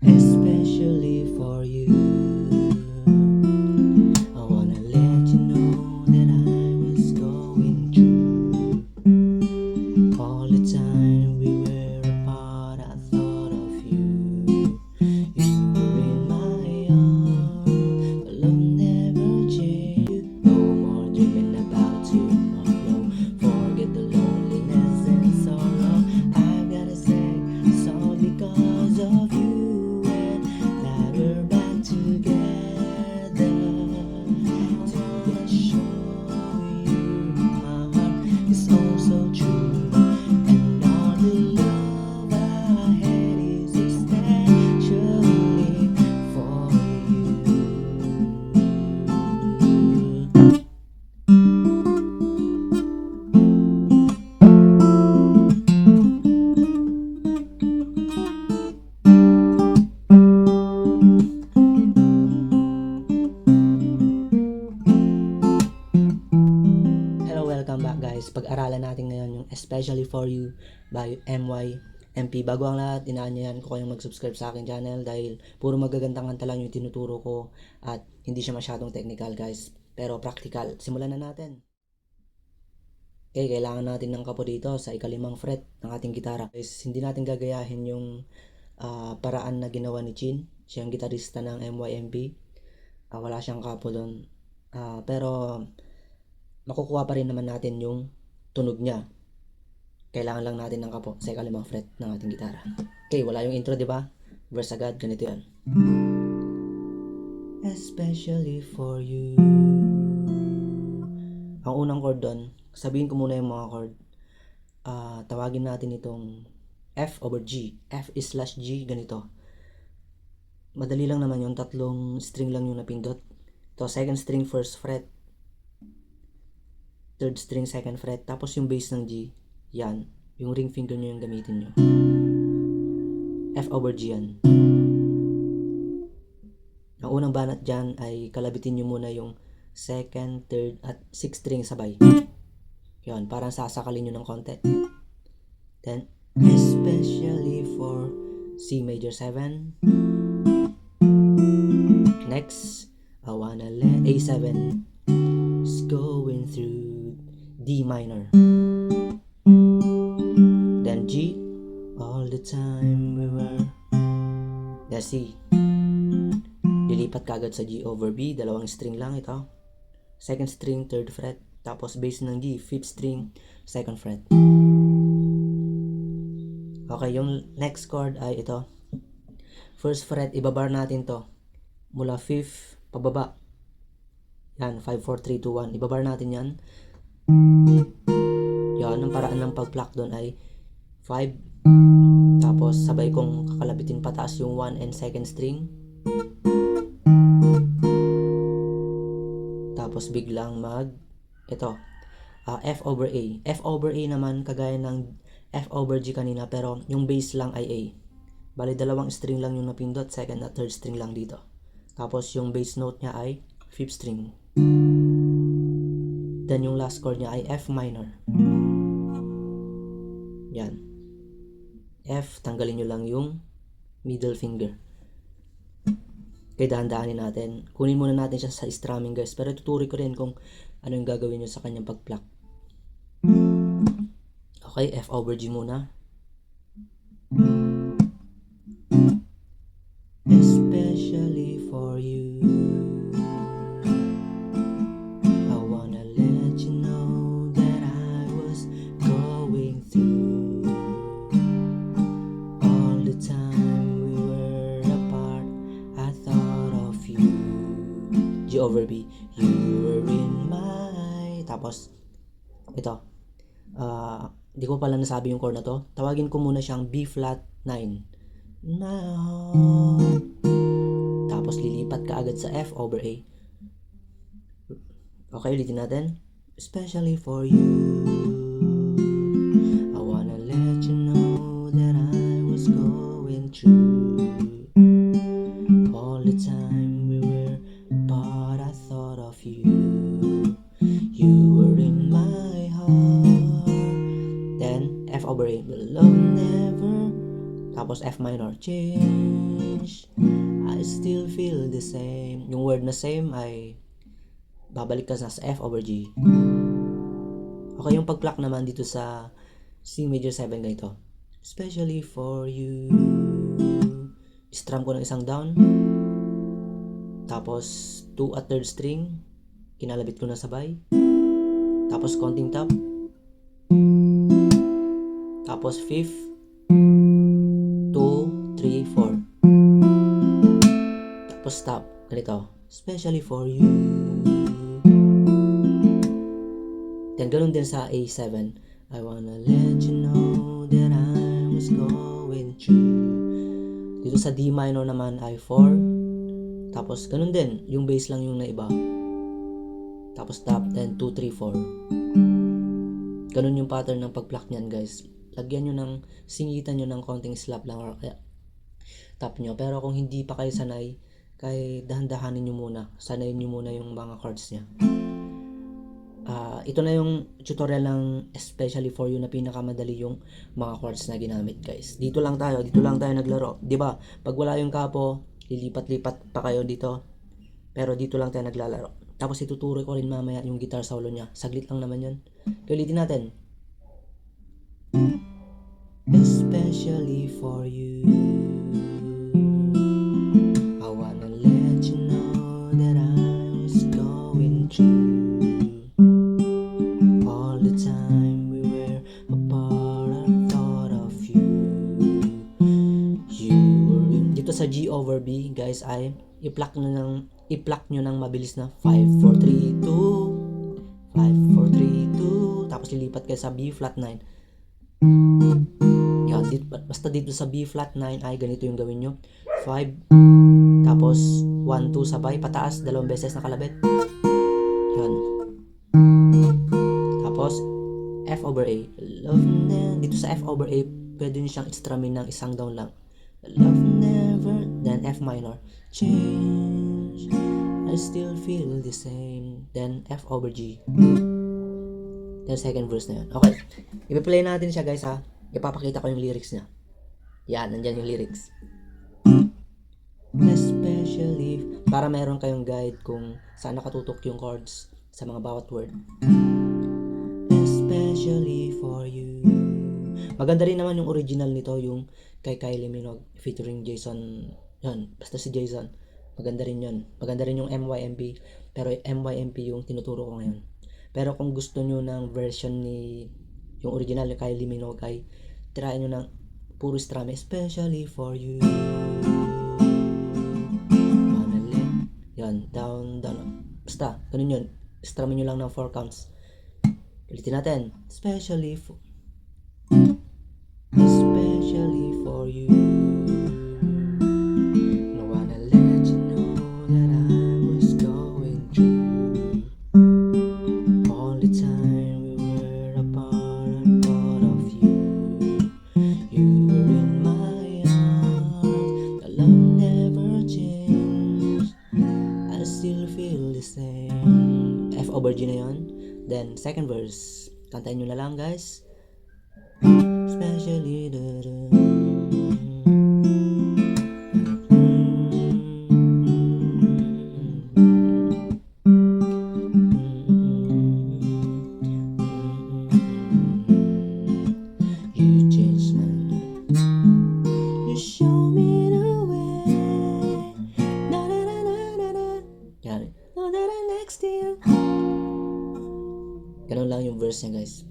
especially for you. I wanna let you know that I was going through. All the time we were apart, I thought of you. You were in my arms, but love never changed. No more dreaming about tomorrow. Forget the loneliness and sorrow. I've gotta say it's all because of you, and that we're back together. To show you my heart is oh so true, and all the love I had is especially for you. Hello, welcome back guys. Pag-aralan natin ngayon yung Especially For You by MYMP. Bago ang lahat, inaanyayan ko kayong mag-subscribe sa aking channel dahil puro magagandang kanta lang yung tinuturo ko at hindi siya masyadong technical guys, pero practical. Simulan na natin. Okay, kailangan natin ng kapo dito sa ikalimang fret ng ating gitara. Guys, hindi natin gagayahin yung paraan na ginawa ni Chin. Siya yung gitarista ng MYMP. Wala siyang kapo doon. Pero makukuha pa rin naman natin yung tunog niya. Kailangan lang natin ng kapo sa ikalimang fret ng ating gitara. Okay, wala yung intro, di ba? Verse agad, ganito yan. Especially for you. Ang unang chord doon, sabihin ko muna yung mga chord. Tawagin natin itong F over G. F is slash G, ganito. Madali lang naman yung tatlong string lang yung napindot. Ito, second string, first fret. Third string, second fret, tapos yung bass ng G, yan, yung ring finger nyo yung gamitin nyo. F over G yan. Ang unang banat dyan ay kalabitin nyo muna yung second, third, at sixth string sabay. Yan, parang sasakalin nyo ng konti. Then, especially for C major 7. Next, I wanna let A7 is going through D minor. Then G, all the time we were. Then C, lilipat kagad sa G over B, dalawang string lang ito. Second string, third fret, tapos bass ng G, fifth string, second fret. Okay, yung next chord ay ito. First fret, ibabar natin to mula fifth pababa. Yan, 5, 4, 3, 2, 1. Ibabar natin yan. Yan, ang paraan ng pag-pluck doon ay 5. Tapos, sabay kong kakalabitin pataas yung 1 and second string. Tapos, biglang ito, F over A. F over A naman, kagaya ng F over G kanina, pero yung bass lang ay A. Bali, dalawang string lang yung napindot, second at third string lang dito. Tapos, yung bass note niya ay fifth string. Then yung last chord niya ay F minor. Yan. F, tanggalin nyo lang yung middle finger. Okay, dahan-dahanin natin. Kunin muna natin siya sa strumming guys, pero tuturi ko rin kung ano yung gagawin nyo sa kanyang pag-pluck. Okay, F over G muna. Especially for you, I wanna let you know that I was going through. All the time we were apart, I thought of you. G over B, you were in my. Tapos ito, di ko pala nasabi yung chord na to. Tawagin ko muna siyang B flat 9. Tapos lilipat ka agad sa F over A. Okay, ulitin natin. Especially for you, I wanna let you know that I was going through. All the time we were apart, I thought of you. You were in my heart. Then F over A. But love never Tapos F minor, change, I still feel the same. Yung word na same ay babalik ka sa F over G. Okay, yung pag-pluck naman dito sa C major 7 ganito. Especially for you. Strum ko ng isang down. Tapos 2 at third string. Kinalabit ko na sabay. Tapos counting top. Tapos fifth. 2, 3, 4. Tapos stop. Ganito. Especially for you. Then ganun din sa A7. I wanna let you know that I was going through. Dito sa D minor naman ay 4. Tapos ganun din. Yung bass lang yung naiba. Tapos top. Then 2, 3, 4. Ganun yung pattern ng pag-pluck niyan guys. Lagyan nyo ng, singitan nyo ng konting slap lang or kaya tap nyo. Pero kung hindi pa kayo sanay, kaya dahan-dahanin nyo muna. Sanayin nyo muna yung mga chords nya. Ito na yung tutorial ng especially for you na pinakamadali yung mga chords na ginamit guys. Dito lang tayo naglaro. 'Di ba? Pag wala yung kapo, lilipat-lipat pa kayo dito. Pero dito lang tayo naglalaro. Tapos ituturo ko rin mamaya yung guitar solo niya. Saglit lang naman 'yun. Ulitin natin. Especially for you. I wanna let you know that I was going through. All the time we were apart, I thought of you. You were in... Dito sa G over B, guys, ay i-pluck nyo ng mabilis na 5, 4, 3, 2. 5, 4, 3, 2. Tapos lilipat kayo sa B flat 9. Yan, basta dito sa B flat 9 ay ganito yung gawin nyo. 5, tapos 1, 2 sabay, pataas, 2 beses nakalabit. Yan. Tapos F over A. Love never. Dito sa F over A, pwede nyo siyang strumming ng isang down lang. Love never. Then F minor. Change. I still feel the same. Then F over G. Then second verse na yun. Okay. Ipi-play natin siya guys ha. Ipapakita ko yung lyrics niya. Yan, nandyan yung lyrics. Especially, para meron kayong guide kung saan nakatutok yung chords sa mga bawat word. Especially for you. Maganda rin naman yung original nito, yung kay Kylie Minogue featuring Jason. Yan, basta si Jason. Maganda rin yun. Maganda rin yung MYMP. Pero MYMP yung tinuturo ko ngayon. Pero kung gusto nyo ng version ni yung original ni Kylie Minogue ay try nyo ng puro strum, especially for you. Yan, down, down. Basta, ganun yun. Strumming nyo lang ng 4 counts. Ulitin natin. Especially for you. I wanna let you know that I was going through. All the time we were apart, I thought of you. You were in my arms. The love never changed. I still feel the same. F over G na yun. Then second verse. Kantahin nyo na lang guys. Especially you changed my life. You show me the way. Na na na na na na. Yan. Know that I'm next to you. Ganun lang yung verse niya guys.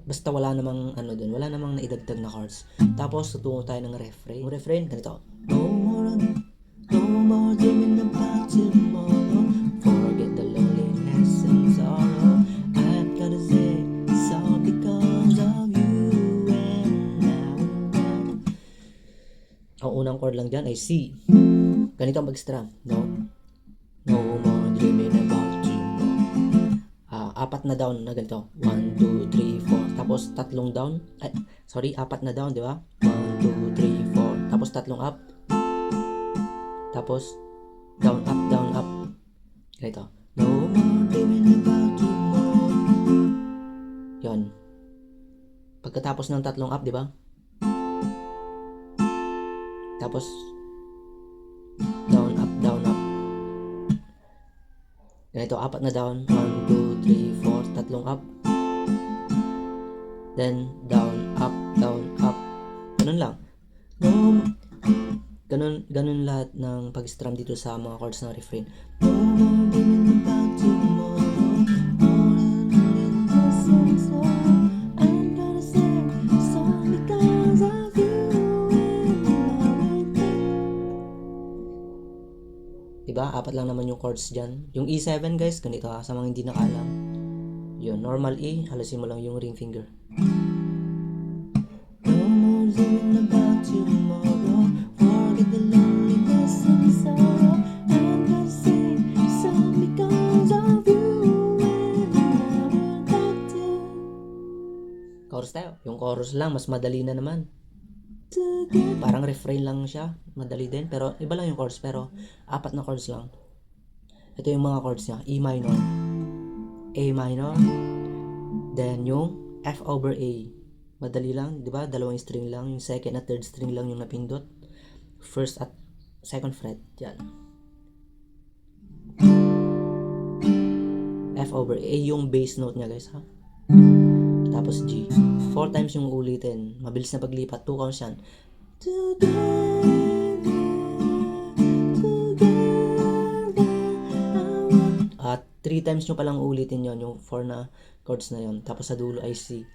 Basta wala namang ano dun, wala namang naidagdag na chords. Tapos tutungo tayo ng refrain. Yung refrain ganito. No more dreaming about tomorrow. Forget the loneliness and sorrow. I've gotta say it's all because of you and now. Ang unang chord lang dyan ay C. Ganito ang mag-strum. No more dreaming about tomorrow. Apat na down na ganito. 1, 2, 3, 4. Tapos tatlong down. Apat na down, di ba? 1, 2, 3, 4. Tapos tatlong up. Tapos down, up. Ganito. No more dreaming about tomorrow. Yun. Pagkatapos ng tatlong up, di ba? Tapos down, up, down, up. Ganito, 4 na down. 1, 2, 3, 4. Tatlong up. Then, down, up, up. Ganun lang. No, ganun lahat ng pag-strum dito sa mga chords ng refrain. No more dreaming about tomorrow. All in the same song. I'm gonna sing a song because of you and diba? 4 lang naman yung chords dyan. Yung E7 guys, ganito ha, sa mga hindi nakaalam. Yun, normal E, halasin mo lang yung ring finger. No more dreaming about tomorrow. Forget the loneliness and sorrow. I'm gonna sing a song because of you and I will talk to. Chorus tayo. Yung chorus lang, mas madali na naman. Parang refrain lang siya, madali din, pero iba lang yung chords, pero 4 na chords lang. Ito yung mga chords niya: E minor, A minor, then yung F over A. Madali lang, di ba? Dalawang string lang, yung second at third string lang yung napindot. First at second fret, yan. F over A yung bass note niya guys ha. Tapos G. 4 times yung ulitin. Mabilis na paglipat. 2 counts yan. At 3 times nyo palang ulitin yon, yung 4 na chords na yon. Tapos sa dulo ay C.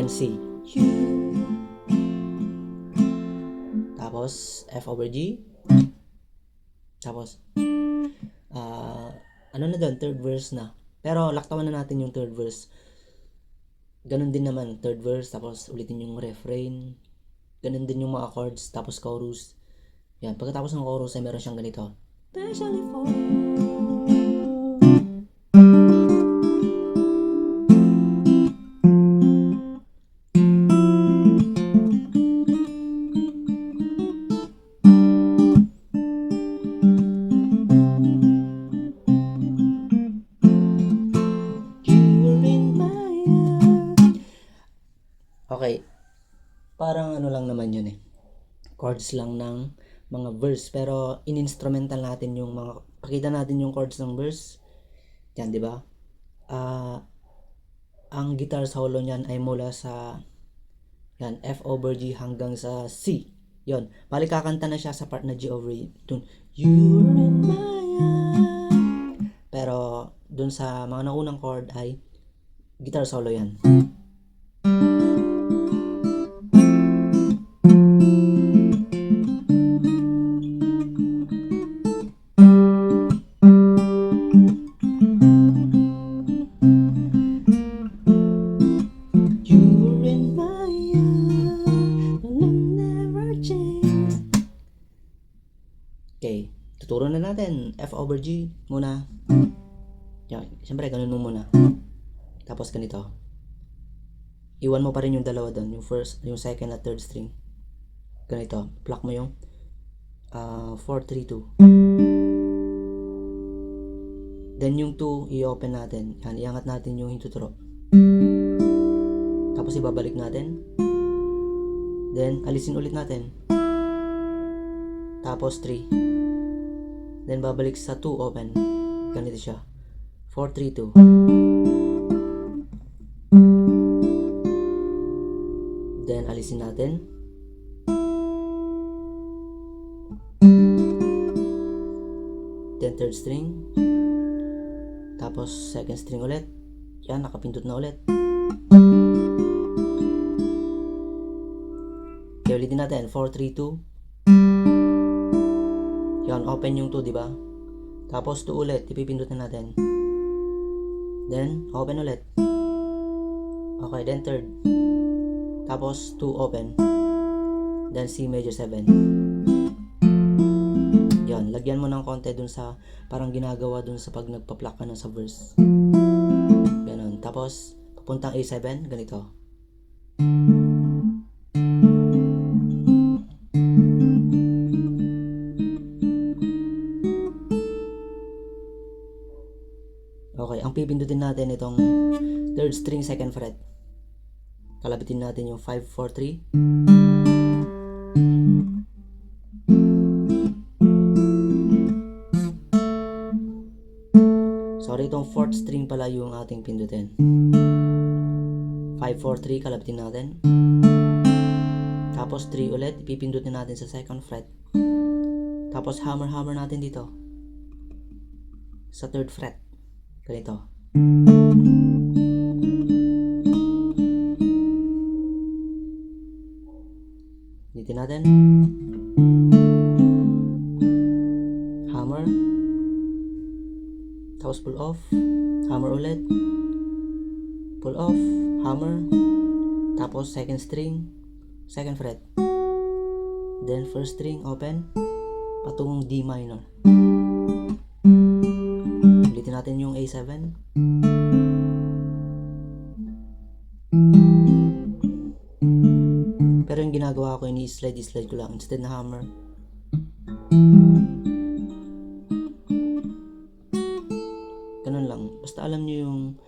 C. Tapos F over G. Tapos ano na doon, third verse na. Pero laktawan na natin yung third verse. Ganun din naman, third verse, tapos ulitin yung refrain. Ganun din yung mga chords, tapos chorus. Yan, pagkatapos ng chorus ay meron siyang ganito. Especially for okay, parang ano lang naman yun eh. Chords lang ng mga verse. Pero in-instrumental natin yung mga, pakita natin yung chords ng verse. Yan, di ba? Ang guitar solo niyan ay mula sa yan, F over G hanggang sa C. Yon, bali kakanta na siya sa part na G over E. Dun, you're in my eye. Pero dun sa mga naunang chord ay guitar solo yan. Okay, tuturo na natin. F over G muna. Yan, siyempre ganun mo muna. Tapos ganito. Iwan mo pa rin yung dalawa doon, yung first, yung second at third string. Ganito, pluck mo yung 4, 3, 2. Then yung 2, i-open natin. Yan, iangat natin yung hintuturo. Tapos ibabalik natin. Then alisin ulit natin. Tapos 3. Then babalik sa 2 open. Ganito siya. 4, 3, 2. Then alisin natin. Then third string. Tapos second string ulit. Yan, nakapindot na ulit. Okay, ulitin natin. 4, 3, 2. Yan, open yung 2, di ba? Tapos 2 ulit, ipipindot na natin. Then, open ulit. Okay, then third. Tapos 2 open. Then C major 7. Yan, lagyan mo ng konti dun sa, parang ginagawa dun sa pag nagpa-pluck ka na sa verse. Ganon. Tapos, papuntang A7, ganito. natin itong 3rd string 2nd fret. Kalabitin natin yung 5, 4, 3. Sorry, itong 4th string pala yung ating pindutin. 5, 4, 3, kalabitin natin. Tapos 3 ulit, ipipindutin natin sa 2nd fret. Tapos hammer natin dito sa 3rd fret. Ganito. Dito natin. Hammer. Tapos pull off. Hammer ulit. Pull off. Hammer. Tapos 2nd string 2nd fret. Then 1st string open. Patungong D minor. Ulitin natin yung A7. Pero yung ginagawa ko, ini-slide ko lang instead na hammer. Ganun lang. Basta alam nyo yung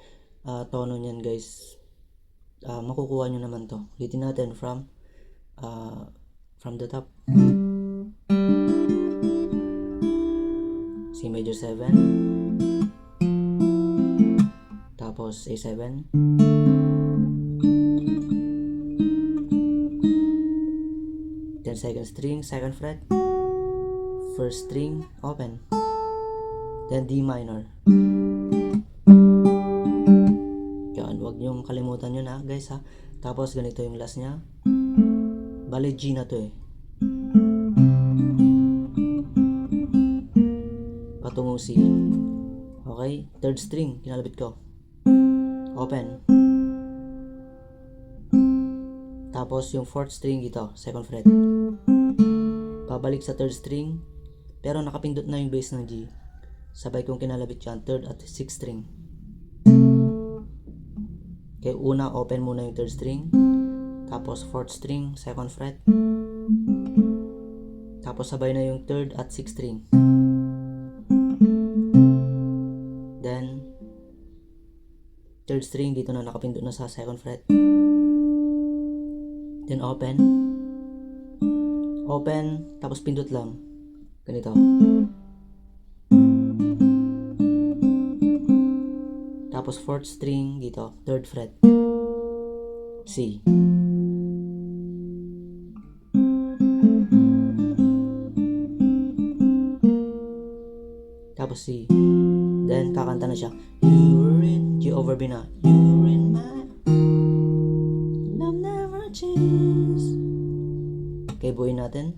tono nyan guys. Makukuha nyo naman to. Ulitin natin from the top. C major 7. Tapos A7. Then 2nd string 2nd fret. 1st string open. Then D minor. Yan, wag nyong kalimutan yun ha guys ha. Tapos ganito yung last nya. Bale G na to eh. Patungong C. Okay, 3rd string kinalabit ko. Open. Tapos yung 4th string dito, 2nd fret. Pabalik sa 3rd string, pero nakapindot na yung bass ng G. Sabay kong kinalabit yan, 3rd at 6th string. Okay, una open muna yung 3rd string. Tapos 4th string, 2nd fret. Tapos sabay na yung 3rd at 6th string. Then 3rd string dito na nakapindot na sa 2nd fret. Then open. Open, tapos pindot lang. Ganito. Tapos 4th string dito, 3rd fret. C. Tapos C. Then kakanta na siya. You were in, G over B na. You were in my love never changes. Okay, buuin natin.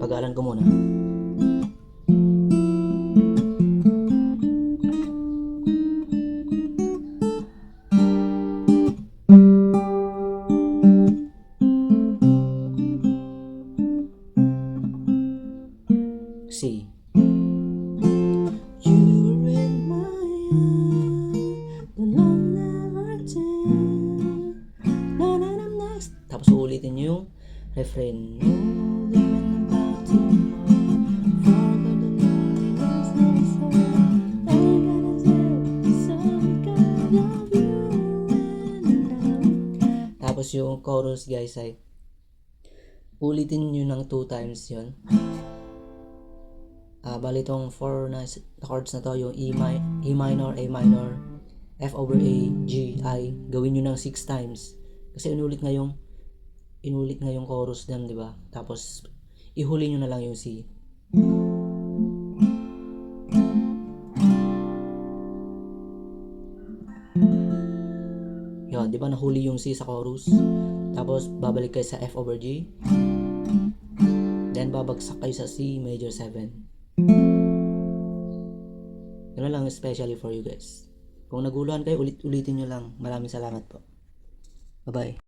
Pag-aalan ko muna. C. You were in my eyes, the love never changes. Na na na next. Tapos ulitin nyo yung refrain. Tapos yung chorus guys ay ulitin nyo ng 2 times yun. Bali itong 4 na chords na to, yung E minor, A minor, F over A, G, I, gawin nyo ng 6 times. Kasi inulit nga yung chorus din, di ba? Tapos ihuli nyo na lang yung C. Yun, di ba nahuli yung C sa chorus? Tapos babalik kayo sa F over G. Then babagsak kayo sa C major 7. Ganun lang, especially for you guys. Kung naguluhan kayo, ulitin nyo lang. Maraming salamat po. Bye-bye.